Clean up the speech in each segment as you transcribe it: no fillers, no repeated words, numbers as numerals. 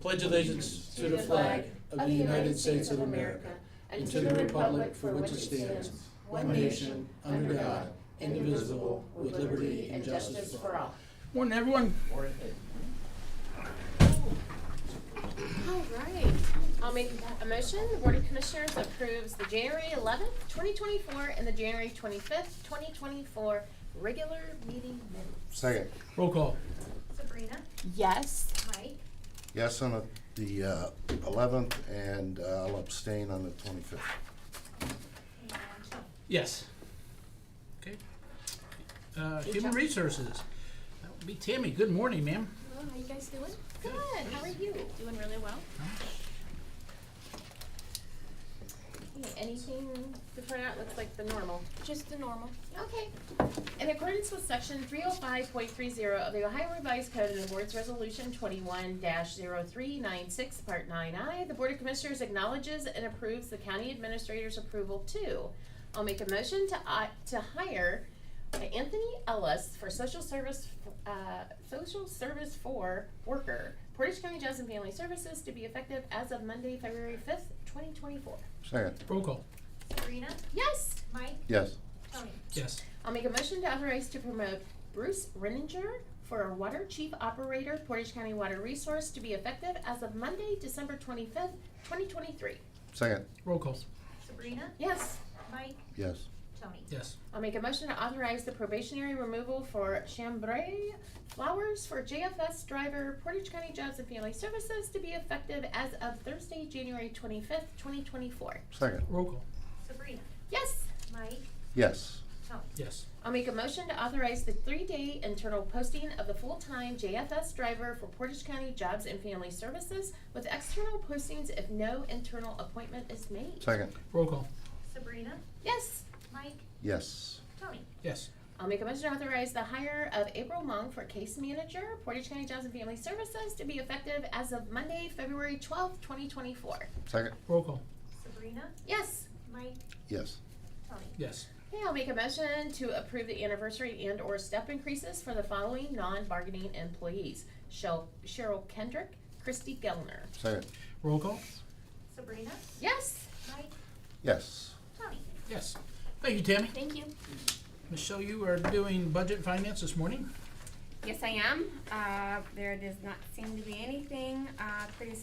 pledge allegiance to the flag of the United States of America and to the republic for which it stands, one nation, under God, indivisible, with liberty and justice for all. Morning, everyone. All right. I'll make a motion. The Board of Commissioners approves the January 11th, 2024 and the January 25th, 2024 regular meeting minutes. Second. Roll call. Sabrina? Yes. Mike? Yes on the 11th, and I'll abstain on the 25th. And Tony? Yes. Okay. Human Resources. That would be Tammy. Good morning, ma'am. Hello, how you guys doing? Good. How are you? Doing really well. Okay, anything to point out? Looks like the normal. Just the normal. Okay. In accordance with section 305.30 of the Ohio Revised Code and the Board's Resolution 21-0396, Part 9I, the Board of Commissioners acknowledges and approves the County Administrator's approval to. I'll make a motion to hire Anthony Ellis for social service for worker, Portage County Jobs and Family Services, to be effective as of Monday, February 5th, 2024. Second. Roll call. Sabrina? Yes. Mike? Yes. Tony? Yes. I'll make a motion to authorize to promote Bruce Renninger for Water Chief Operator, Portage County Water Resource, to be effective as of Monday, December 25th, 2023. Second. Roll call. Sabrina? Yes. Mike? Yes. Tony? Yes. I'll make a motion to authorize the probationary removal for Chambray Flowers for JFS driver, Portage County Jobs and Family Services, to be effective as of Thursday, January 25th, 2024. Second. Roll call. Sabrina? Yes. Mike? Yes. Tony? Yes. I'll make a motion to authorize the 3-day internal posting of the full-time JFS driver for Portage County Jobs and Family Services, with external postings if no internal appointment is made. Second. Roll call. Sabrina? Yes. Mike? Yes. Tony? Yes. I'll make a motion to authorize the hire of April Mong for case manager, Portage County Jobs and Family Services, to be effective as of Monday, February 12th, 2024. Second. Roll call. Sabrina? Yes. Mike? Yes. Tony? Yes. Okay, I'll make a motion to approve the anniversary and or step increases for the following non-bargaining employees: Cheryl Kendrick, Christy Gellner. Second. Roll call. Sabrina? Yes. Mike? Yes. Tony? Yes. Thank you, Tammy. Thank you. Michelle, you are doing budget and finance this morning. Yes, I am. There does not seem to be anything pretty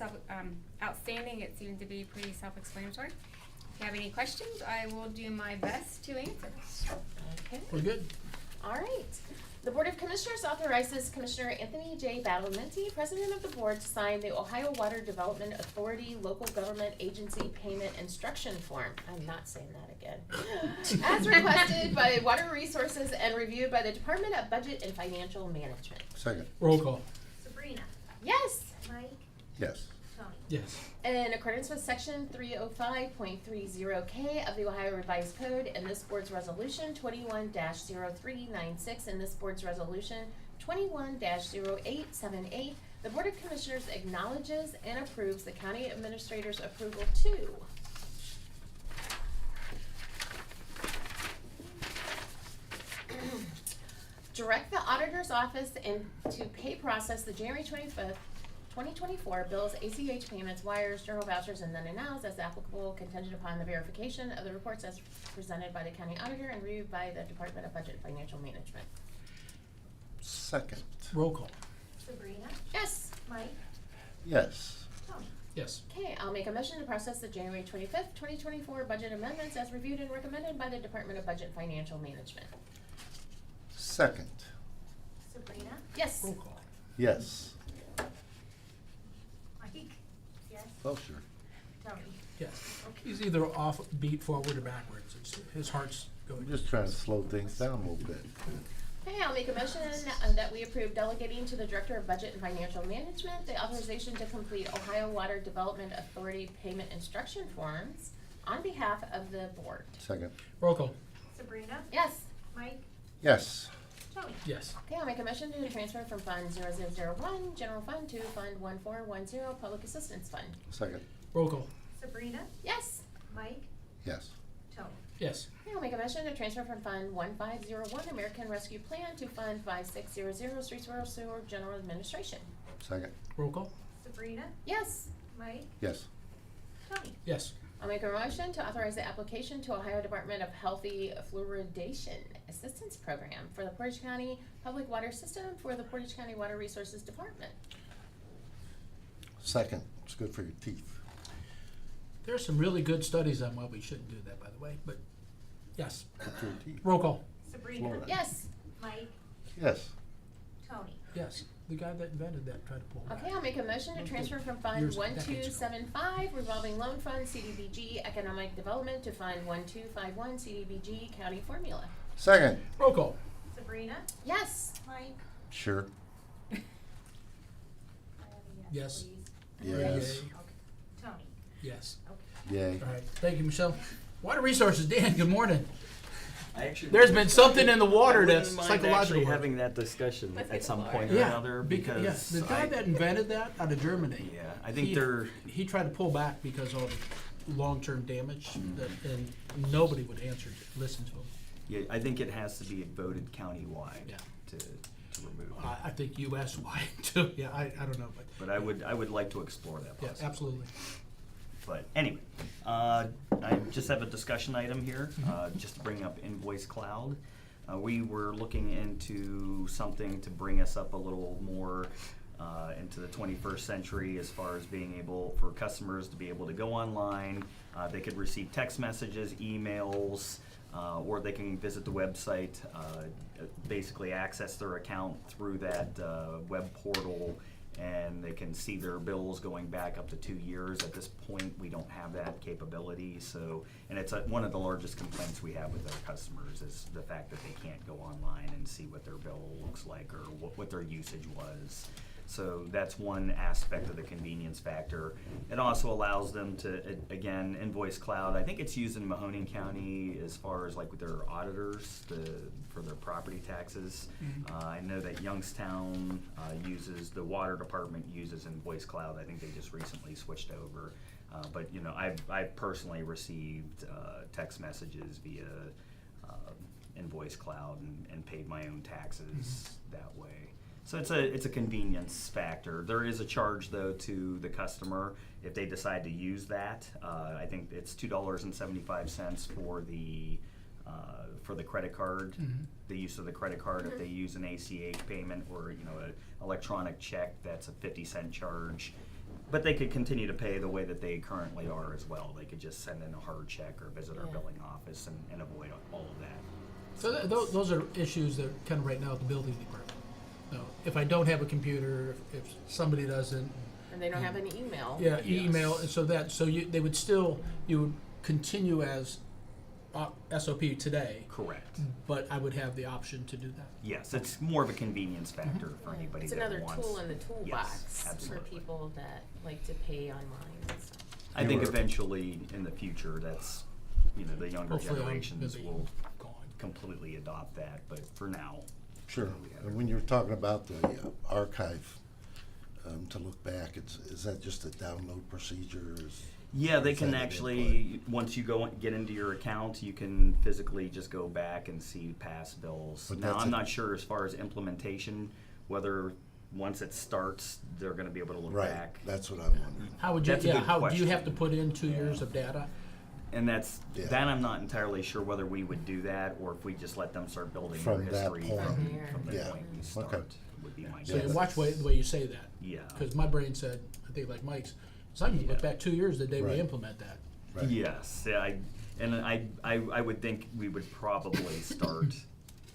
outstanding. It seemed to be pretty self-explanatory. If you have any questions, I will do my best to answer. Okay. We're good. All right. The Board of Commissioners authorizes Commissioner Anthony J. Battlementi, President of the Board, to sign the Ohio Water Development Authority Local Government Agency Payment Instruction Form. I'm not saying that again. As requested by Water Resources and reviewed by the Department of Budget and Financial Management. Second. Roll call. Sabrina? Yes. Mike? Yes. Tony? Yes. In accordance with section 305.30K of the Ohio Revised Code and this board's resolution 21-0396 and this board's resolution 21-0878, the Board of Commissioners acknowledges and approves the county administrator's approval to direct the auditor's office and to pay process the January 25th 2024 bills, ACH payments, wires, journal vouchers, and then and nows as applicable, contingent upon the verification of the reports as presented by the county auditor and reviewed by the Department of Budget and Financial Management. Second. Roll call. Sabrina? Yes. Mike? Yes. Tony? Yes. Okay, I'll make a motion to process the January 25th, 2024 budget amendments as reviewed and recommended by the Department of Budget and Financial Management. Second. Sabrina? Yes. Roll call. Yes. Mike? Yes. Oh, sure. Tony? Yes. He's either off beat forward or backwards. His heart's going. I'm just trying to slow things down a little bit. Okay, I'll make a motion that we approve delegating to the Director of Budget and Financial Management the authorization to complete Ohio Water Development Authority payment instruction forms on behalf of the board. Second. Roll call. Sabrina? Yes. Mike? Yes. Tony? Yes. Okay, I'll make a motion to transfer from Fund 0001, General Fund, to Fund 1410, Public Assistance Fund. Second. Roll call. Sabrina? Yes. Mike? Yes. Tony? Yes. Okay, I'll make a motion to transfer from Fund 1501, American Rescue Plan, to Fund 5600, Streets, Rural Sewer, General Administration. Second. Roll call. Sabrina, Yes. Mike, Yes. Tony. Yes. I'll make a motion to authorize the application to Ohio Department of Healthy Fluoridation Assistance Program for the Portage County Public Water System for the Portage County Water Resources Department. Second, it's good for your teeth. There's some really good studies on why we shouldn't do that, by the way, but yes. Good for your teeth. Roll call. Sabrina, Florida. Yes. Mike, Yes. Tony. Yes. The guy that invented that tried to pull back. Okay, I'll make a motion to transfer from Fund Years- decades ago. 1275 Revolving Loan Fund CDBG Economic Development to Fund 1251 CDBG County Formula. Second. Roll call. Sabrina, Yes. Mike. Sure. I have a Yes. please. Yes. Okay. Tony. Yes. Yay. All right. Thank you, Michelle. Water Resources, Dan, good morning. I actually There's been something in the water I wouldn't that's mind psychological. actually having that discussion Let's at get some the point lawyer. or another because the guy that invented that out of Germany. yeah, I think he tried to pull back because of long-term damage, and nobody would listen to him. yeah, I think it has to be voted countywide Yeah. to remove. I think U.S. wide too. Yeah, I don't know, But I would like to explore that yeah, possibility. absolutely. But anyway, I just have a discussion item here, just to bring up Invoice Cloud. We were looking into something to bring us up a little more into the 21st century as far as being able for customers to be able to go online. They could receive text messages, emails, or they can visit the website, basically access their account through that web portal, and they can see their bills going back up to 2 years. At this point, we don't have that capability, so, and it's one of the largest complaints we have with our customers is the fact that they can't go online and see what their bill looks like or what their usage was. So that's one aspect of the convenience factor. It also allows them to, again, Invoice Cloud. I think it's used in Mahoning County as far as like with their auditors for their property taxes. I know that Youngstown the water department uses Invoice Cloud. I think they just recently switched over. But you know, I've personally received text messages via Invoice Cloud and paid my own taxes that way. So it's a convenience factor. There is a charge though to the customer if they decide to use that. I think it's $2.75 for the credit card, the use of the credit card. If they use an ACH payment or an electronic check, that's a 50-cent charge. But they could continue to pay the way that they currently are as well. They could just send in a hard check or visit our billing office and avoid all of that. So those are issues that kind of right now at the building department. No, if I don't have a computer, if somebody doesn't, And they don't have any email. yeah, email, and you would continue as SOP today, Correct. but I would have the option to do that. Yes, it's more of a convenience factor for anybody It's that another wants. tool in the toolbox for absolutely. people that like to pay online and stuff. I think eventually in the future, that's the younger Hopefully I'm generations gonna be will gone. completely adopt that. But for now, Sure. And when you were talking about the archive, to look back, is that just a download procedure? yeah, they Is can that an actually once you get into your account, you can physically just go back and see past bills. But Now, that's I'm a- not sure as far as implementation whether once it starts they're going to be able to look Right, back. that's what I'm wondering. How would you, That's a good how do you have to question. put in 2 years of data? And that's Yeah. that I'm not entirely sure whether we would do that or if we just let them start building From their that history point. from the Yeah. point you start. Okay. Would be my So guess. you watch the way you say that, Yeah. because my brain said, I think like Mike's, so I'm gonna look back 2 years the day we Right. implement that. Right. Yes, yeah, I would think we would probably start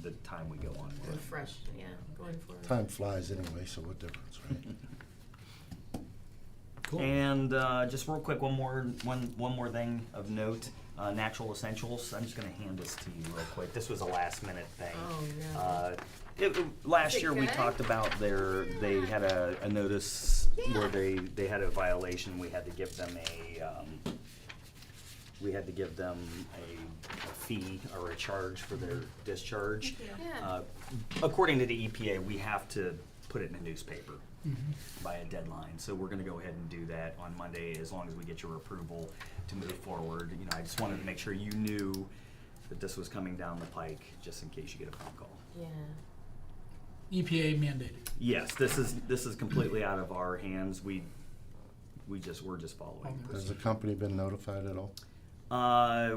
the time we go on. Going fresh, going forward. Time flies anyway, so what difference, right? Cool. And just real quick, one more thing of note. Natural Essentials. I'm just gonna hand this to you real quick. This was a last minute thing. Oh, no. Last Is it year we good? talked about they had a notice where they had a violation. We had to give them a fee or a charge for their discharge. Yeah. According to the EPA, we have to put it in a newspaper by a deadline. So we're going to go ahead and do that on Monday as long as we get your approval to move forward. I just wanted to make sure you knew that this was coming down the pike, just in case you get a phone call. Yeah. EPA mandated. Yes, this is completely out of our hands. we're just following. Has the company been notified at all?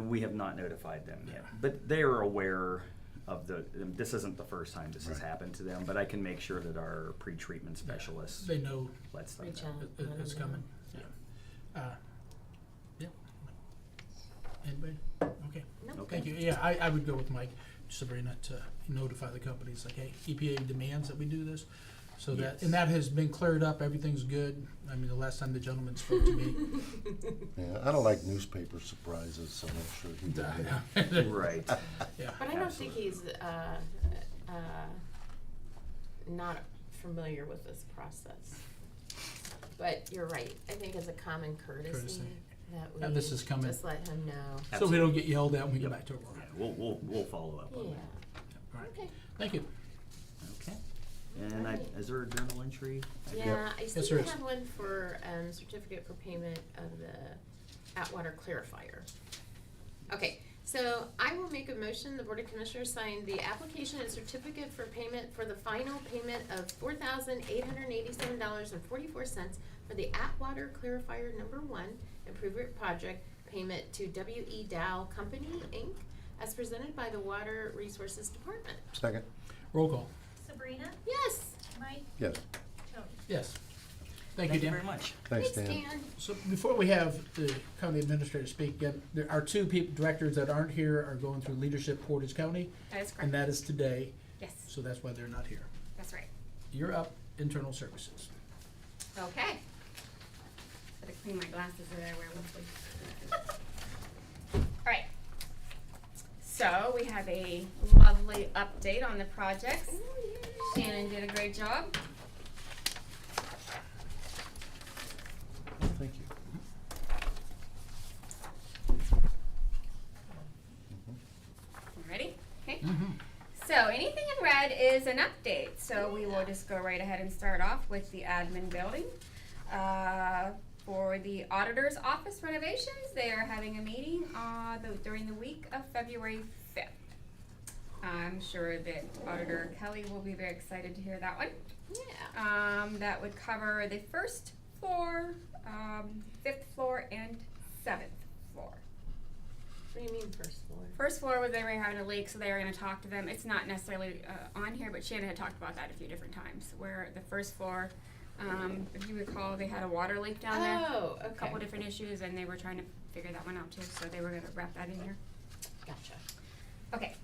We have not notified them yet, but they are aware of this isn't the first time this has Right. happened to them, but I can make sure that our pre-treatment specialists They know lets them Reach know. out. it's coming. Yeah. Yeah. Anybody? Okay. No. Okay. Thank you. Yeah, I would go with Mike, Sabrina, to notify the companies, like, hey, EPA demands that we do this. So that, Yes. and that has been cleared up, everything's good. I mean, the last time the gentleman spoke to me. Yeah, I don't like newspaper surprises, so I'm sure he did. Right. Yeah. But I don't think he's, not familiar with this process. But you're right, I think as a common courtesy, Courtesy. that And this is we coming. just let him know. So we don't get yelled at when we Yep. go back to Aurora. Yeah, we'll follow up on Yeah, that. All right. okay. Thank you. Okay. And is there a journal entry? Yeah, I Yes, still there is. have one for, certificate for payment of the Atwater clarifier. Okay, so I will make a motion, the Board of Commissioners sign the application and certificate for payment for the final payment of $4,887.44 for the Atwater clarifier number 1 improvement project payment to W.E. Dow Company, Inc., as presented by the Water Resources Department. Second? Roll call. Sabrina, Yes. Mike, Yes. Tony. Yes. Thank you, Dan. very much. Thanks, Dan. So before we have the county administrator speak again, there are two directors that aren't here are going through leadership Portage County, That is correct. and that is today, Yes, so that's why they're not here. that's right. You're up, internal services. Okay. Gotta clean my glasses that I wear mostly. Alright. So we have a lovely update on the projects. Shannon did a great job. Thank you. You ready? Okay. Mm-hmm. So anything in red is an update. So we will just go right ahead and start off with the admin building. For the auditor's office renovations, they are having a meeting during the week of February 5th. I'm sure that Auditor Kelly will be very excited to hear that one. Yeah. That would cover the first floor, 5th floor, and 7th floor. What do you mean first floor? First floor was they were having a leak, so they were going to talk to them. It's not necessarily on here, but Shannon had talked about that a few different times. Where the first floor, if you recall, they had a water leak down there. Oh, okay. A couple different issues, and they were trying to figure that one out too. So they were going to wrap that in here. Gotcha. Okay.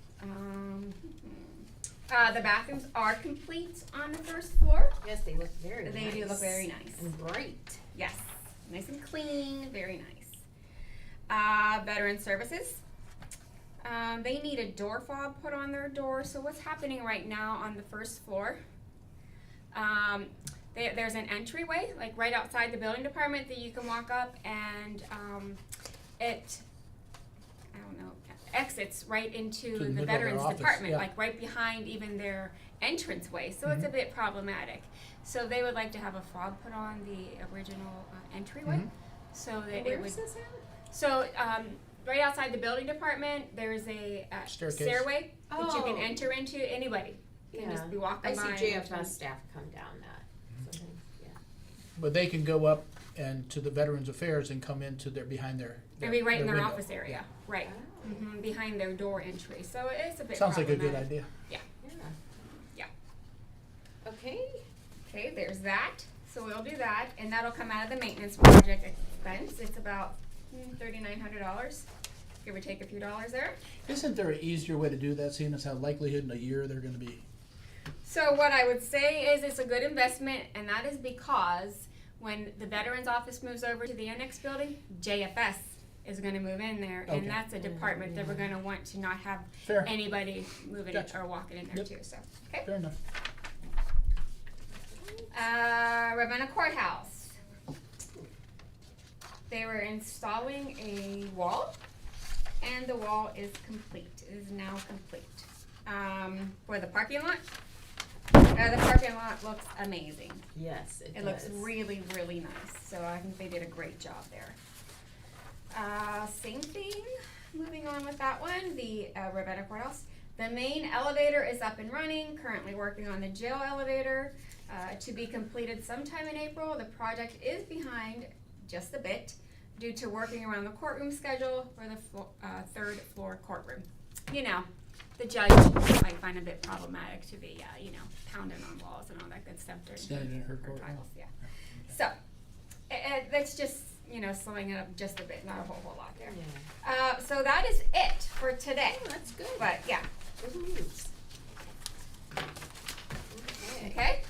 The bathrooms are complete on the first floor. Yes, they look very They nice. do look very nice. And bright. Yes, nice and clean, very nice. Veteran services. They need a door fob put on their door. So what's happening right now on the first floor? There's an entryway, like right outside the building department, that you can walk up, and it, I don't know, exits right into To the the middle of their veterans office, department, yeah. like right behind even their entranceway. So it's a bit problematic. So they would like to have a fob put on the original entryway, Mhm. so that Where it would. is this at? So right outside the building department, there's a Staircase. stairway that you can Oh. enter into. Anybody can just be walking I by. see and JFS enter. staff come down that. So then, yeah. But they can go up and to the Veterans Affairs and come into behind their. They'd be right in their window. office area, right, Oh. behind their door entry. So it's a bit. Sounds like a good problematic. idea. Yeah. Yeah. Okay. Okay, there's that. So we'll do that, and that'll come out of the maintenance project expense. It's about $3,900, give or take a few dollars there. Isn't there an easier way to do that, seeing as how likelihood in a year they're gonna be? So what I would say is it's a good investment, and that is because when the Veterans Office moves over to the annex building, JFS is going to move in there, Okay. and that's a department that we're going to want to not have Fair. anybody moving Gotcha. or walking in there Yep. too. So okay. Fair enough. Ravenna Courthouse. They were installing a wall, and the wall is complete. It is now complete. For the parking lot, the parking lot looks amazing. Yes, it It does. looks really, really nice. So I think they did a great job there. Same thing, moving on with that one, the Ravenna Courthouse. The main elevator is up and running, currently working on the jail elevator to be completed sometime in April. The project is behind just a bit due to working around the courtroom schedule for the third floor courtroom. You know, the judge might find a bit problematic to be, pounding on walls and all that good stuff during Standing in her courtroom. trials, yeah. So, that's just, slowing it up just a bit, not a whole lot there. Yeah. So that is it for today. Oh, that's good. But, yeah, Good news. okay?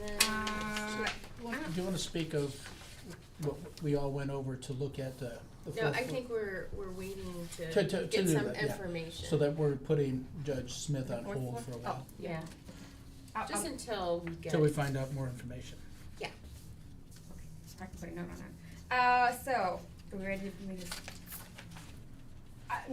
And then, Do you want to speak of what we all went over to look at the no, fourth I floor? think we're waiting To to do get some that, yeah. information. So that we're putting Judge Smith on Fourth hold floor? for a while, Yeah, I'll- just until we get. till we find out more information. Yeah. I can put a note on that. So, are we ready to move?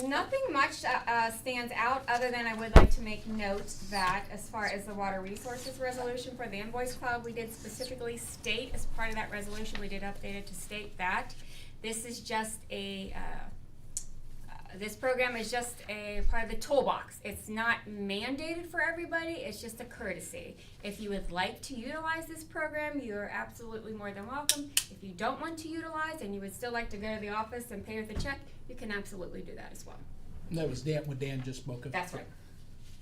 Nothing much stands out other than I would like to make note that as far as the water resources resolution for the Invoice Club, we did specifically state as part of that resolution, we did update it to state that this is just this program is just a part of the toolbox. It's not mandated for everybody, it's just a courtesy. If you would like to utilize this program, you are absolutely more than welcome. If you don't want to utilize and you would still like to go to the office and pay with a check, you can absolutely do that as well. And that was what Dan just spoke of. That's right.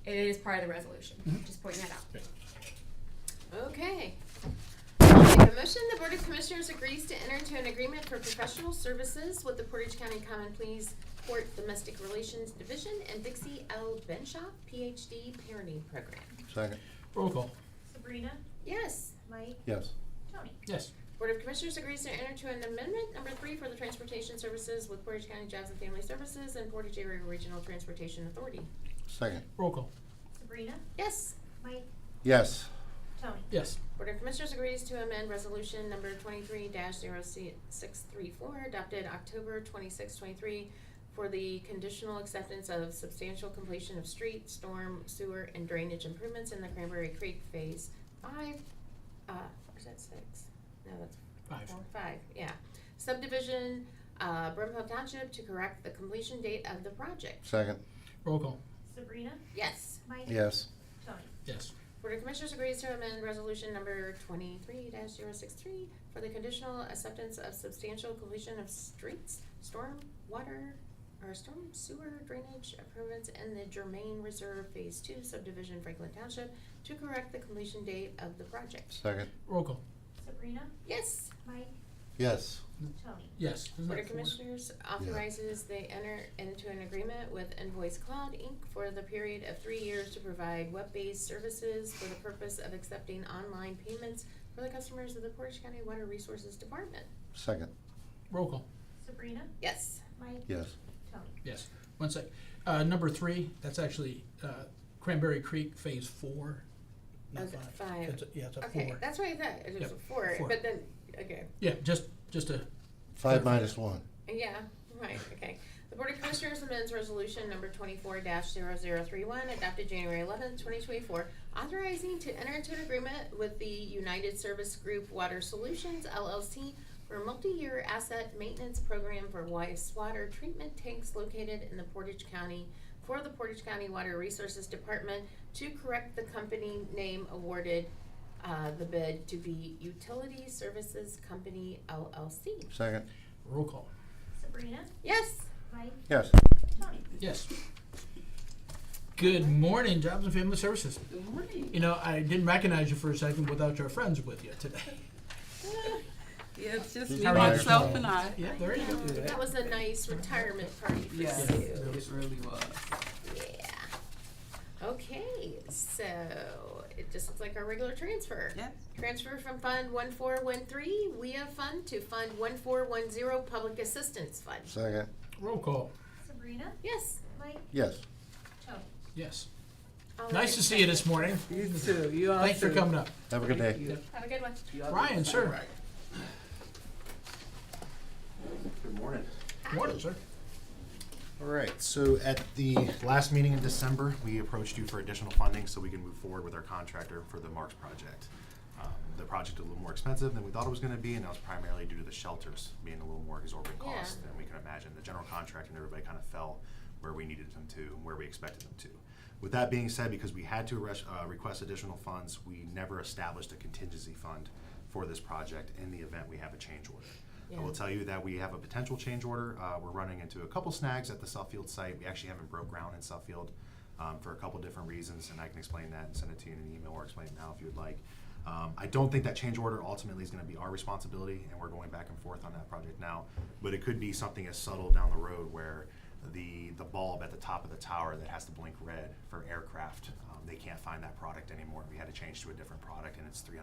It is part of the resolution, Mhm. just pointing that out. Okay. I'll make a motion, the Board of Commissioners agrees to enter into an agreement for professional services with the Portage County Common Pleas Court Domestic Relations Division and Dixie L. Benshaw, PhD Parenting Program. Second. Roll call. Sabrina, Yes. Mike, Yes. Tony. Yes. Board of Commissioners agrees to enter into an amendment number 3 for the transportation services with Portage County Jobs and Family Services and Portage Area Regional Transportation Authority. Second. Roll call. Sabrina, Yes. Mike, Yes. Tony. Yes. Board of Commissioners agrees to amend resolution number 23-0634 adopted October 26, 23 for the conditional acceptance of substantial completion of street, storm, sewer, and drainage improvements in the Cranberry Creek Phase 5. Or is that 6? No, that's 5. 5, yeah. Subdivision, Brimfield Township to correct the completion date of the project. Second. Roll call. Sabrina, Yes. Mike, Yes. Tony. Yes. Board of Commissioners agrees to amend resolution number 23-063 for the conditional acceptance of substantial completion of streets, storm sewer drainage improvements in the Germain Reserve Phase 2 subdivision Franklin Township to correct the completion date of the project. Second. Roll call. Sabrina, Yes. Mike, Yes. Tony. Yes. Isn't Board that of 4? Commissioners authorizes they enter into an agreement with Invoice Cloud, Inc. for the period of 3 years to provide web-based services for the purpose of accepting online payments for the customers of the Portage County Water Resources Department. Second. Roll call. Sabrina, Yes. Mike, Yes. Tony. Yes. 1 sec. Number 3, that's actually Cranberry Creek Phase 4. Oh, Not is it 5. five? It's a Okay, 4. that's what I thought, it was Yep, a 4, 4. but then, okay, Yeah, just a 5 minus 1. yeah, right, okay. The Board of Commissioners amends resolution number 24-0031 adopted January 11th, 2024, authorizing to enter into an agreement with the United Service Group Water Solutions LLC for a multi-year asset maintenance program for wastewater treatment tanks located in the Portage County for the Portage County Water Resources Department to correct the company name awarded the bid to be Utility Services Company LLC. Second. roll call. Sabrina, Yes. Mike, Yes. Tony. Yes. Good morning, Jobs and Family Services. Good morning. You know, I didn't recognize you for a second without your friends with you today. Yeah, it's just Who's me, retired? myself, and I. Yeah, there you go. That was a nice retirement party for Yes, Sue. it really was. Yeah. Okay, so it just looks like our regular transfer. Yep. Transfer from Fund 1413 WIA Fund to Fund 1410 Public Assistance Fund. Second. Roll call. Sabrina, Yes. Mike, Yes. Tony. Yes. All Nice right. to see you this morning. You too. You also. Thanks for coming up. Have a good day. Thank you. Have a good one. You all Ryan, do the sir. same. Good morning. Morning, sir. All right, so at the last meeting in December, we approached you for additional funding so we can move forward with our contractor for the Marks project. The project is a little more expensive than we thought it was gonna be, and that was primarily due to the shelters being a little more exorbitant Yeah. cost than we can imagine. The general contractor and everybody kind of fell where we needed them to, where we expected them to. With that being said, because we had to request additional funds, we never established a contingency fund for this project in the event we have a change order. I will tell you that we have a potential change order. We're running into a couple snags at the Suffield site. We actually haven't broke ground in Suffield for a couple different reasons, and I can explain that and send it to you in an email or explain it now if you would like. I don't think that change order ultimately is going to be our responsibility, and we're going back and forth on that project now. But it could be something as subtle down the road where the bulb at the top of the tower that has to blink red for aircraft, they can't find that product anymore. We had to change to a different product, and it's $300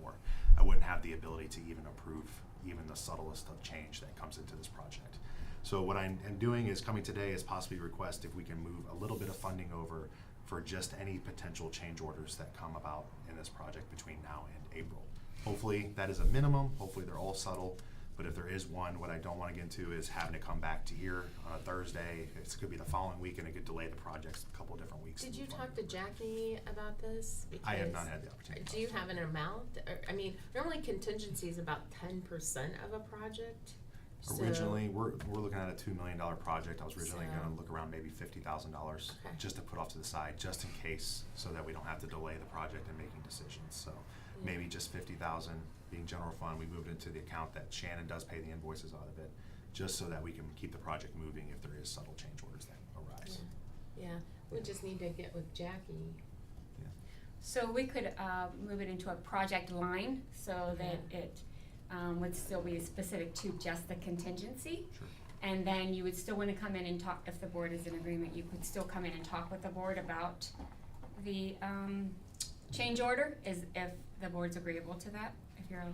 more. I wouldn't have the ability to even approve even the subtlest of change that comes into this project. So what I'm doing is coming today is possibly request if we can move a little bit of funding over for just any potential change orders that come about in this project between now and April. Hopefully that is a minimum, hopefully they're all subtle, but if there is one, what I don't wanna get into is having to come back to here on a Thursday. It could be the following week and it could delay the projects a couple different weeks. Did to you move talk on. to Jackie about this? I have Because- not had the opportunity. Do you have an amount? Or, I mean, normally contingency is about 10% of a project. So- Originally, we're looking at a $2 million project. I was originally So- gonna look around maybe $50,000 Okay. just to put off to the side, just in case, so that we don't have to delay the project in making decisions. So Yeah. maybe just 50,000 being general fund. We moved into the account that Shannon does pay the invoices out of it, just so that we can keep the project moving if there is subtle change orders that arise. Yeah, we just need to get with Jackie. Yeah. So we could move it into a project line so that Yeah. it would still be specific to just the contingency. Sure. And then you would still wanna come in and talk, if the board is in agreement, you could still come in and talk with the board about the change order, is if the board's agreeable to that, if you're,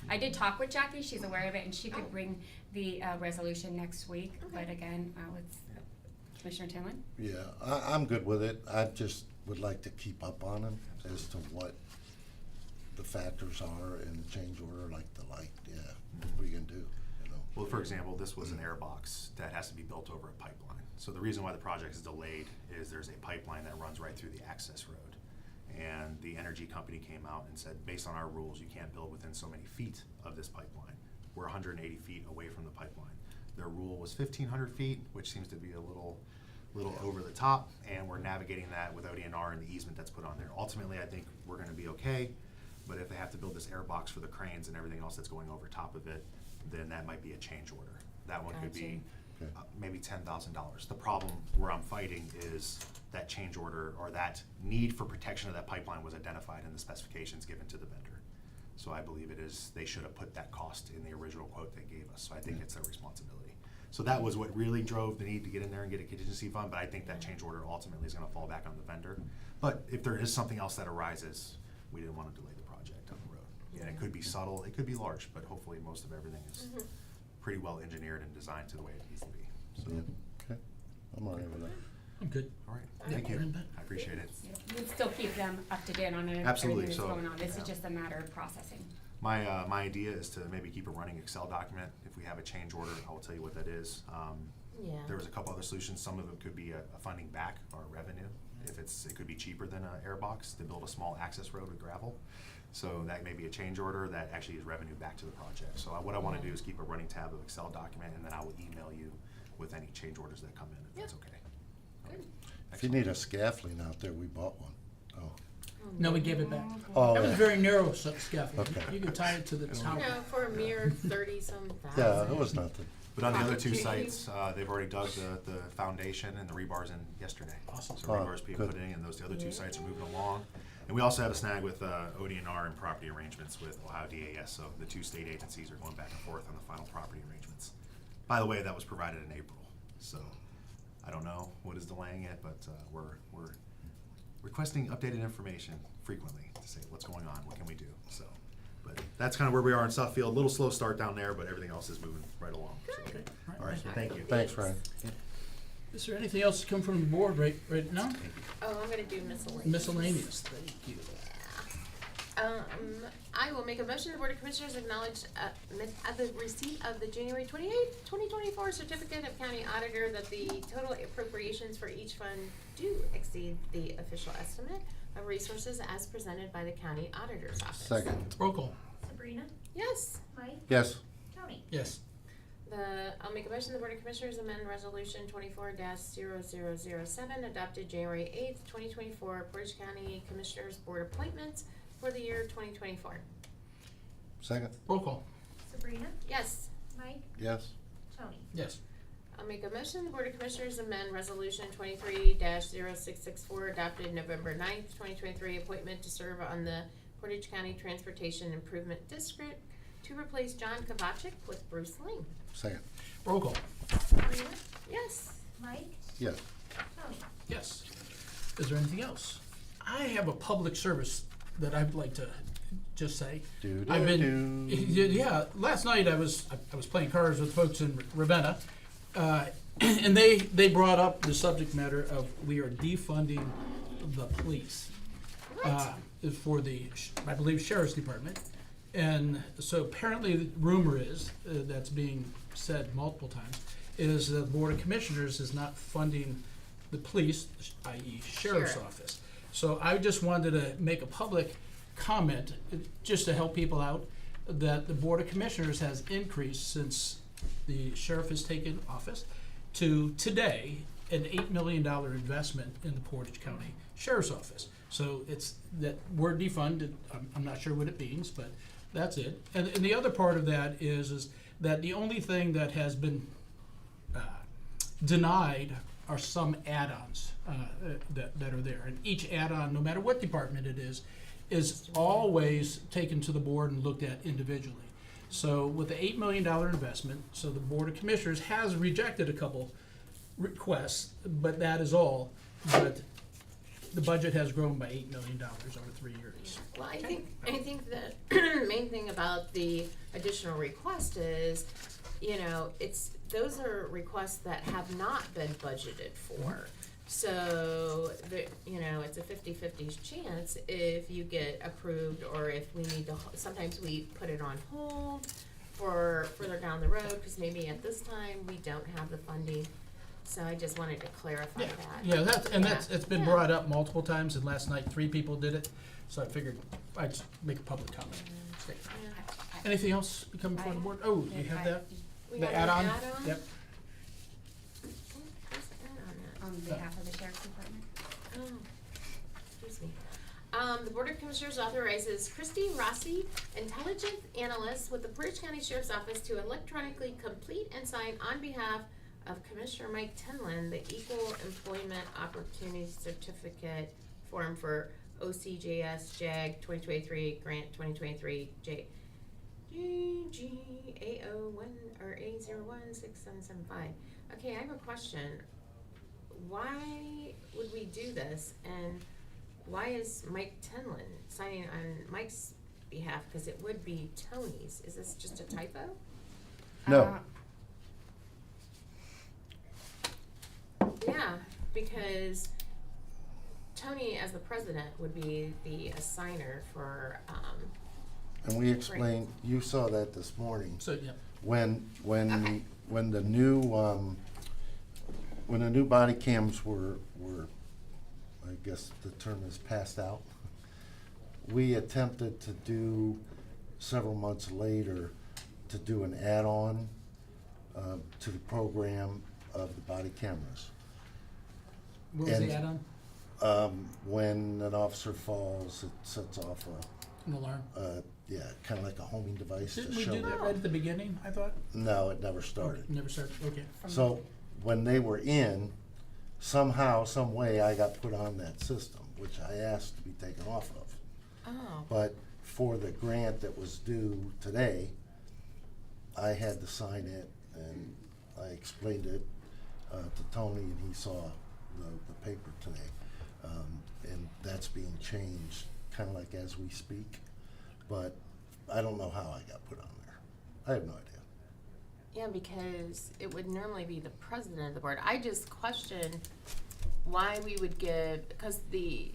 I did talk with Jackie, she's aware of it, and she could bring the resolution next week, but Okay. again, with Commissioner Tinlin? Yeah, I'm good with it. I just would like to keep up on them as to what the factors are in the change order, like the light, yeah, what are you gonna do, you know? Well, for example, this was an air box that has to be built over a pipeline. So the reason why the project is delayed is there's a pipeline that runs right through the access road. And the energy company came out and said, based on our rules, you can't build within so many feet of this pipeline. We're 180 feet away from the pipeline. Their rule was 1,500 feet, which seems to be a little over the top, and we're navigating that with ODNR and the easement that's put on there. Ultimately, I think we're gonna be okay, but if they have to build this air box for the cranes and everything else that's going over top of it, then that might be a change order. That one could be Okay. maybe $10,000. The problem where I'm fighting is that change order or that need for protection of that pipeline was identified in the specifications given to the vendor. So I believe it is, they should have put that cost in the original quote they gave us, so I think it's their responsibility. So that was what really drove the need to get in there and get a contingency fund, but I think that change order ultimately is gonna fall back on the vendor. But if there is something else that arises, we didn't wanna delay the project down the road. And it could be subtle, it could be large, but hopefully most of everything is pretty well engineered and designed to the way it needs to be, so. Yeah, okay, I'm all right with that. I'm good. All right, thank you, I appreciate it. We'd still keep them up to date on Absolutely, everything that's so, going on, this yeah. is just a matter of processing. My idea is to maybe keep a running Excel document. If we have a change order, I will tell you what that is. Yeah. There was a couple other solutions. Some of them could be a funding back or revenue. If it could be cheaper than an air box to build a small access road with gravel. So that may be a change order that actually is revenue back to the project. So what I wanna do is keep a running tab of Excel document, and then I will email you with any change orders that come in, if that's okay. Good. If you need a scaffolding out there, we bought one. Oh, No, we gave it back. Oh, That was yeah. very narrow scaffold. Okay. You could tie it to the You tower. know, for a mere 30-some thousand. Yeah, it was nothing. But on the other two Opportunity. sites, they've already dug the foundation and the rebar's in yesterday. Awesome. So Oh, rebar's being good. put in, and those, the other two Yeah. sites are moving along. And we also have a snag with ODNR and property arrangements with Ohio DAS, so the two state agencies are going back and forth on the final property arrangements. By the way, that was provided in April, so I don't know what is delaying it, but we're requesting updated information frequently to say what's going on, what can we do, so. But that's kind of where we are in Suffield, a little slow start down there, but everything else is moving right along. So. Okay, All right, so thank you. Thanks, Ryan. Is there anything else to come from the board right now? Oh, I'm gonna do miscellaneous. Miscellaneous, thank you. I will make a motion, the Board of Commissioners acknowledge the receipt of the January 28th, 2024 certificate of county auditor that the total appropriations for each fund do exceed the official estimate of resources as presented by the county auditor's office. Second, Roll call. Sabrina, Yes. Mike, yes, Tony. Yes. I'll make a motion, the Board of Commissioners amend Resolution 24-0007 adopted January 8th, 2024, Portage County Commissioners Board appointments for the year 2024. second, Roll call. Sabrina, Yes. Mike, Yes? Tony. Yes. I'll make a motion, the Board of Commissioners amend Resolution 23-0664 adopted November 9th, 2023, appointment to serve on the Portage County Transportation Improvement District to replace John Kovacic with Bruce Ling. Second? Roll call. Sabrina, Yes. Mike, Yes. Tony. Yes. Is there anything else? I have a public service that I'd like to just say. I've been, yeah, last night I was playing cards with folks in Ravenna, and they brought up the subject matter of we are defunding the police for the, I believe, Sheriff's Department. And so apparently the rumor is, that's being said multiple times, is that the Board of Commissioners is not funding the police, i.e. Sheriff's Sheriff. Office. So I just wanted to make a public comment, just to help people out, that the Board of Commissioners has increased since the sheriff has taken office to today an $8 million investment in the Portage County Sheriff's Office. So it's that word defund, I'm not sure what it means, but that's it. And the other part of that is that the only thing that has been denied are some add-ons that are there. And each add-on, no matter what department it is always taken to the board and looked at individually. So with the $8 million investment, so the Board of Commissioners has rejected a couple requests, but that is all. But the budget has grown by $8 million over 3 years. Well, I think the main thing about the additional request is, those are requests that have not been budgeted for. So, it's a 50-50 chance if you get approved, or if we need to, sometimes we put it on hold for further down the road, because maybe at this time we don't have the funding. So I just wanted to clarify that. Yeah, it's been Yeah. brought up multiple times, and last night 3 people did it, so I figured I'd just make a public comment. Yeah. Anything else coming before the board? Oh, you have that? We The got an add-on? add-on? Yep. Where's the add-on at? On behalf of the Sheriff's Department. Oh, excuse me. The Board of Commissioners authorizes Christy Rossi, Intelligence Analyst with the Portage County Sheriff's Office, to electronically complete and sign on behalf of Commissioner Mike Tenlin the Equal Employment Opportunity Certificate form for OCJS JAG 2023 Grant 2023 GAO1 or A016775. Okay, I have a question. Why would we do this, and why is Mike Tenlin signing on Mike's behalf? Because it would be Tony's. Is this just a typo? No. Yeah, because Tony, as the president, would be the assigner for, And we explained, you saw that this morning. So, yeah. When Okay. the new body cams were, I guess the term is passed out, we attempted to do several months later to do an add-on to the program of the body cameras. What was And- the add-on? When an officer falls, it sets off An alarm? kind of like a homing device to Didn't we show. do that right at the beginning, I thought? No, it never started. Never started, okay. So when they were in, somehow, some way, I got put on that system, which I asked to be taken off of. oh, But for the grant that was due today, I had to sign it, and I explained it to Tony, and he saw the paper today. And that's being changed, kind of like as we speak. But I don't know how I got put on there. I have no idea. yeah, because it would normally be the president of the board. I just question why we would give, because the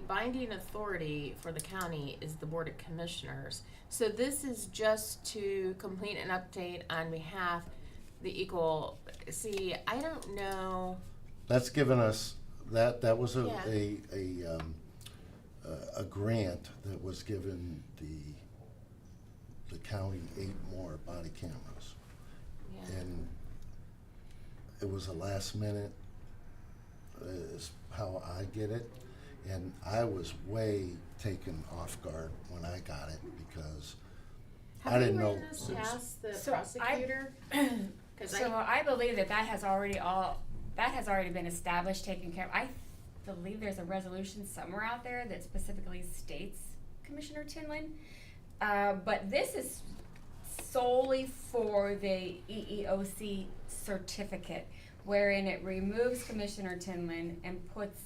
binding authority for the county is the Board of Commissioners. So this is just to complete an update on behalf the equal, see, I don't know. That's given us, that was Yeah. a grant that was given the county 8 more body cameras. Yeah. And it was a last minute, is how I get it. And I was way taken off guard when I got it, because I didn't know. Have we ran this past the So prosecutor? Cause So I believe that has already been established, taken care of. I believe there's a resolution somewhere out there that specifically states Commissioner Tinlin. But this is solely for the EEOC certificate, wherein it removes Commissioner Tinlin and puts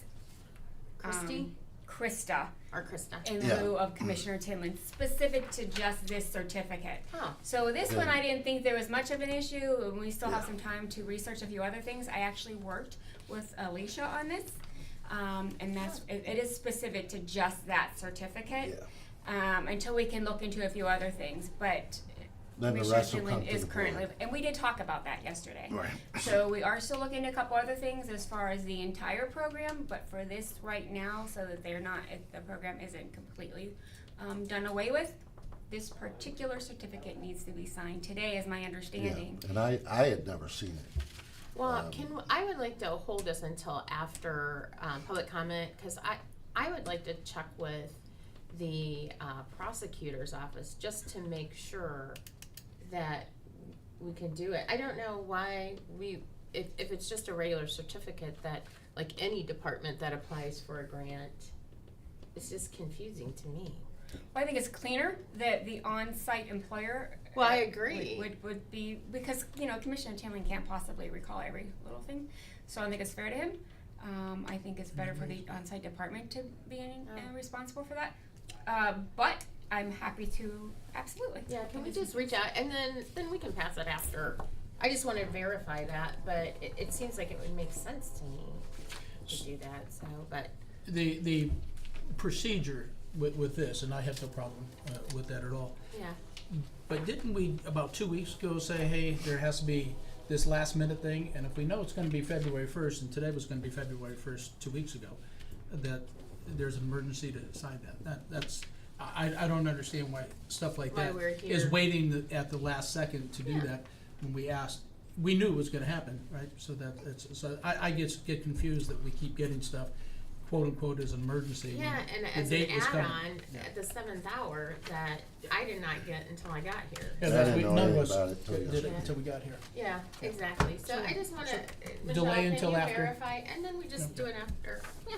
Christie? Krista Or Krista? in Yeah. lieu of Commissioner Tinlin, specific to just this certificate. Oh, So this one, Yeah. I didn't think there was much of an issue, and we still have Yeah. some time to research a few other things. I actually worked with Alicia on this, and it is specific to just that certificate. Until we can look into a few other things, but Then the Commissioner rest will come Tinlin to is the currently, board. and we did talk about that yesterday. Right. So we are still looking at a couple other things as far as the entire program, but for this right now, so that if the program isn't completely done away with, this particular certificate needs to be signed today, is my Yeah, understanding. and I had never seen it. well, I would like to hold this until after, public comment, cause I would like to check with the, prosecutor's office, just to make sure that we can do it. I don't know why if it's just a regular certificate that, like any department that applies for a grant, it's just confusing to me. I think it's cleaner that the on-site employer. Well, I agree. Would be, because, Commissioner Tinlin can't possibly recall every little thing, so I think it's fair to him. I think it's better for the on-site department to be responsible for that. But I'm happy to, absolutely. Yeah, can we just reach out, and then we can pass it after. I just wanna verify that, but it seems like it would make sense to me to do that, so, but, The procedure with this, and I have no problem with that at all, yeah. but didn't we, about 2 weeks ago, say, hey, there has to be this last minute thing, and if we know it's gonna be February 1st, and today was gonna be February 1st, 2 weeks ago, that there's an emergency to sign that's, I don't understand why stuff like Why that we're is here. waiting at the last second to do Yeah. that. When we asked, we knew it was gonna happen, right? So I get confused that we keep getting stuff, quote unquote, as an emergency. when Yeah, and the as an date was coming. add-on, Yeah. at the 7th hour, that I did not get until I got here. Yeah, I that's- didn't know none of anything us about it till did it yesterday. until we got here. Yeah, exactly, so I just wanna, Michelle, delay can until you after? verify, and then we just do it after, yeah.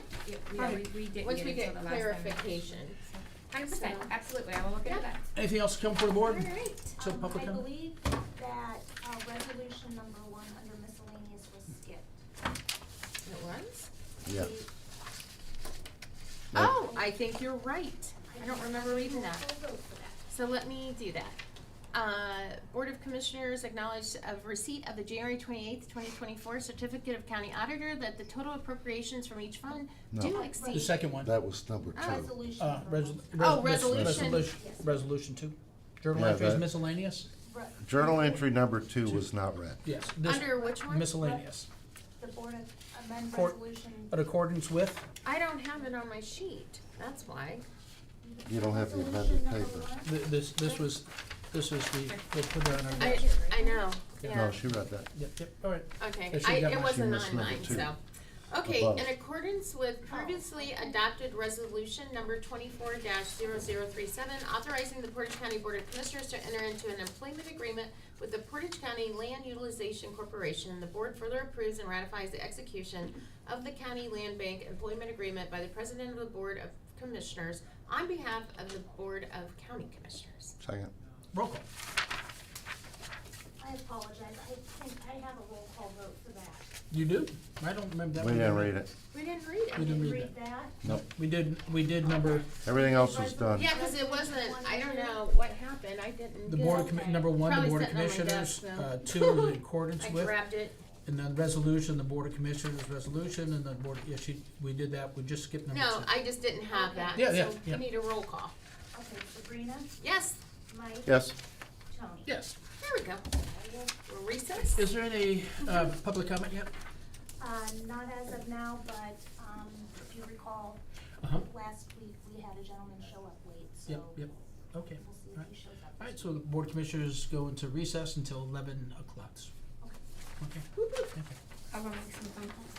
Yeah, we didn't Once get we it get till the last minute. clarification. 100%, So- absolutely, I will look into that. Anything else to come for the board? Alright. So public I comment? believe that, resolution number 1 under miscellaneous was skipped. It was? Yeah. Oh, I think you're right. I don't remember reading that. Full vote for that. So let me do that. Board of Commissioners acknowledged of receipt of the January 28th, 2024 certificate of county auditor that the total appropriations from each fund No. do The exceed. second one. That was number two. Resolution number 1. Oh, resolution. Resolution 2. Journal Yeah, entries that- miscellaneous? Re- Journal entry number 2 was not read. Yes. this- Under which one? Miscellaneous. The board of amend For- resolution. In accordance with? I don't have it on my sheet. That's why. You don't have the Resolution amended number paper. 1. They put that on our. I know. Yeah. Yeah. No, she read that. Yep, all right. Okay, There she got it my- wasn't she missed on number mine, 2. so. Okay, Above. in accordance with previously adopted resolution number 24-0037, authorizing the Portage County Board of Commissioners to enter into an employment agreement with the Portage County Land Utilization Corporation, the board further approves and ratifies the execution of the County Land Bank Employment Agreement by the President of the Board of Commissioners on behalf of the Board of County Commissioners. Second. Roll call. I apologize, I think I have a roll call vote for that. You do? I don't remember that. We one. didn't read it. We didn't read it. We didn't read Read that. Nope. We did number, Everything else was done. Yeah, cause it wasn't, I don't know what happened, I didn't the get board it. of, number 1, the Probably Board of sitting on my Commissioners, desk, 2, in accordance I with, grabbed it. and then resolution, the Board of Commissioners resolution, and then Board, we did that, we just skipped number 2. No, I just didn't have that, Yeah, yeah, so yeah. we need a roll call. Okay, Sabrina, Yes, Mike, Yes. Tony. Yes. there we go. We're recessed. Is there any, public comment yet? Not as of now, but, if you recall, Uh-huh. last week we had a gentleman show up late, so. Yep, okay. We'll see Alright. if he shows up. All right, so the Board of Commissioners go into recess until 11 o'clock. Okay. Okay. I'll go make some phone calls.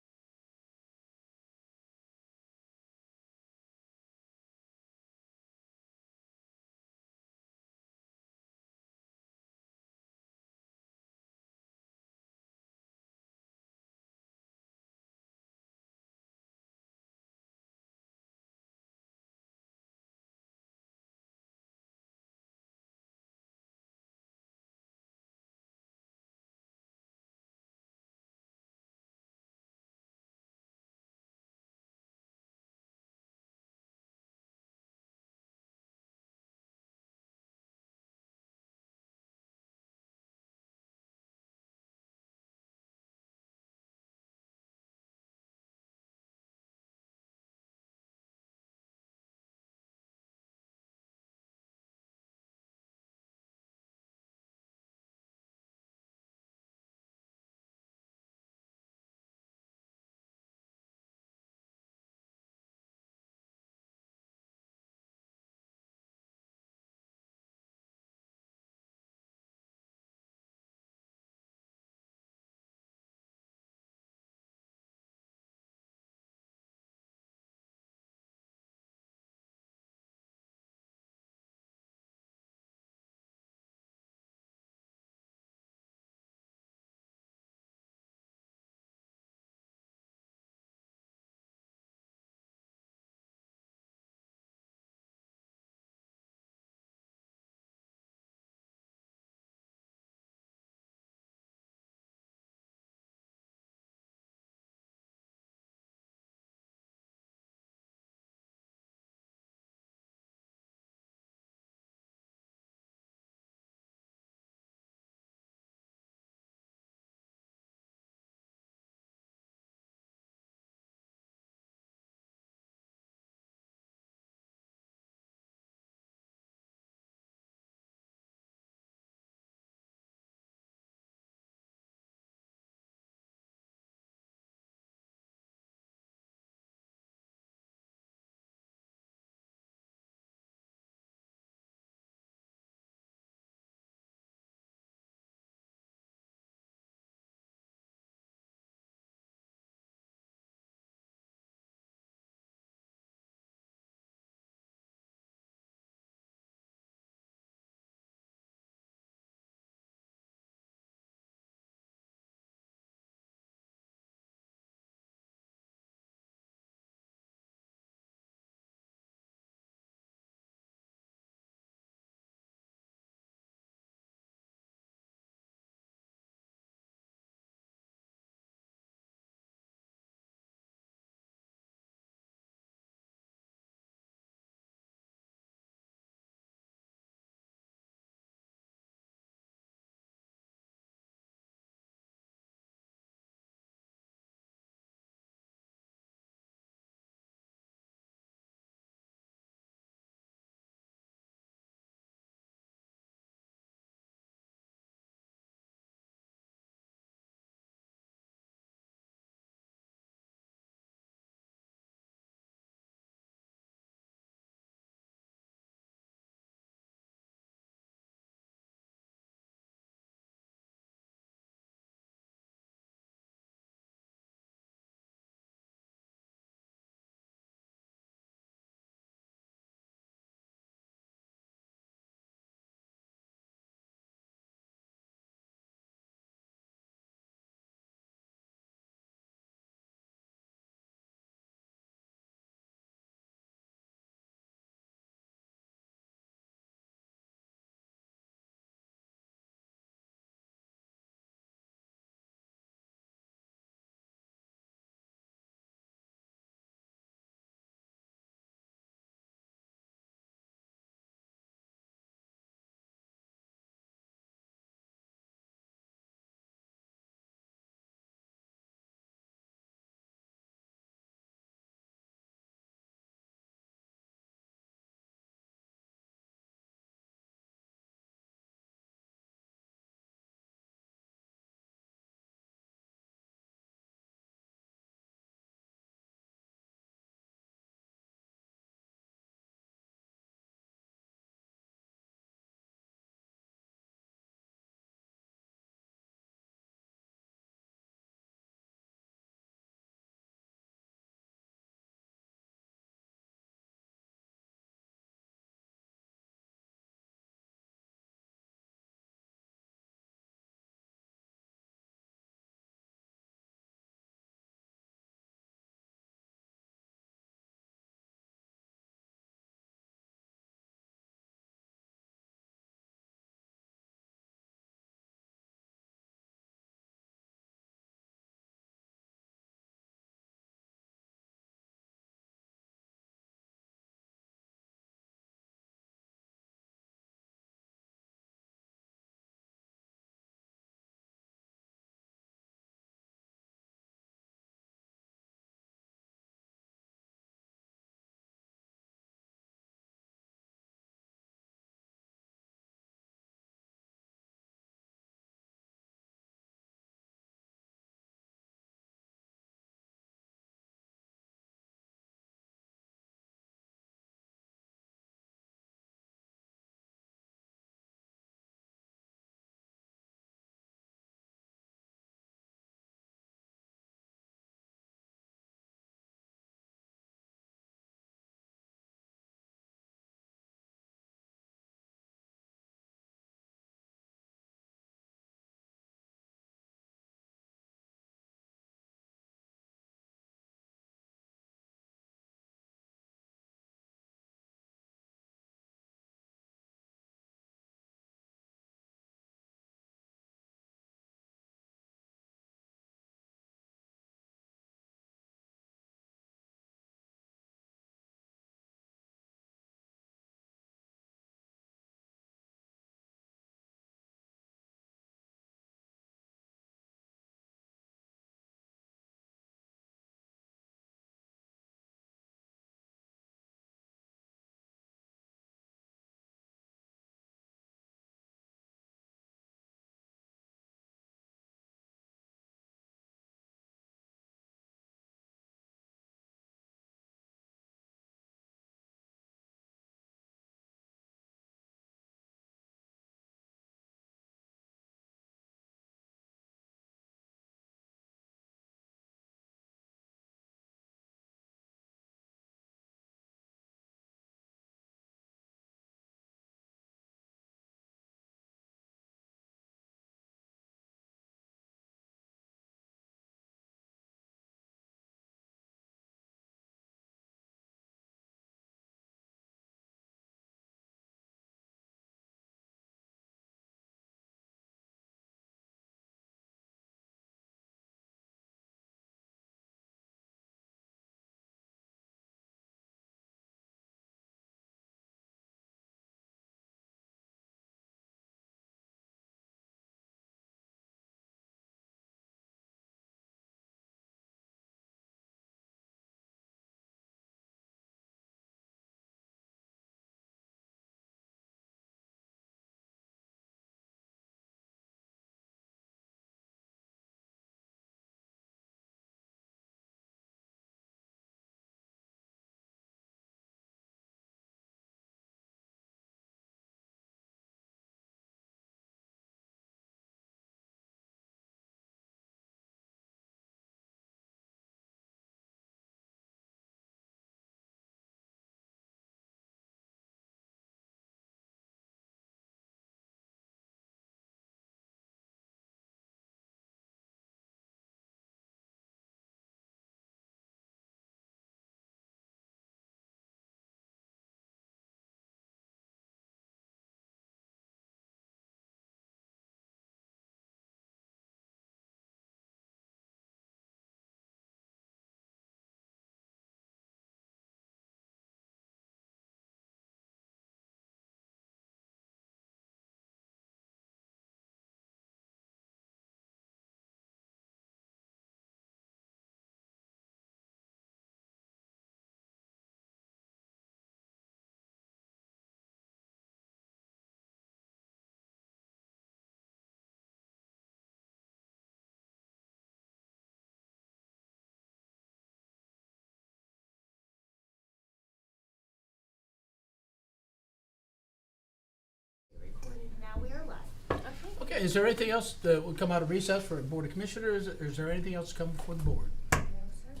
is there anything else that would come out of recess for the Board of Commissioners, or is there anything else come before the board? No, sir.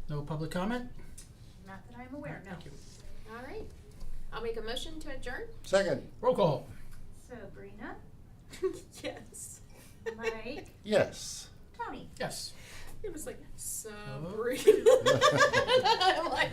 No public comment? Not that I'm aware, no. Thank you. All right. I'll make a motion to adjourn. Second, Roll call. Sabrina, Yes. Mike, yes. Tony. Yes. It was like, Oh. Sabrina. I'm like,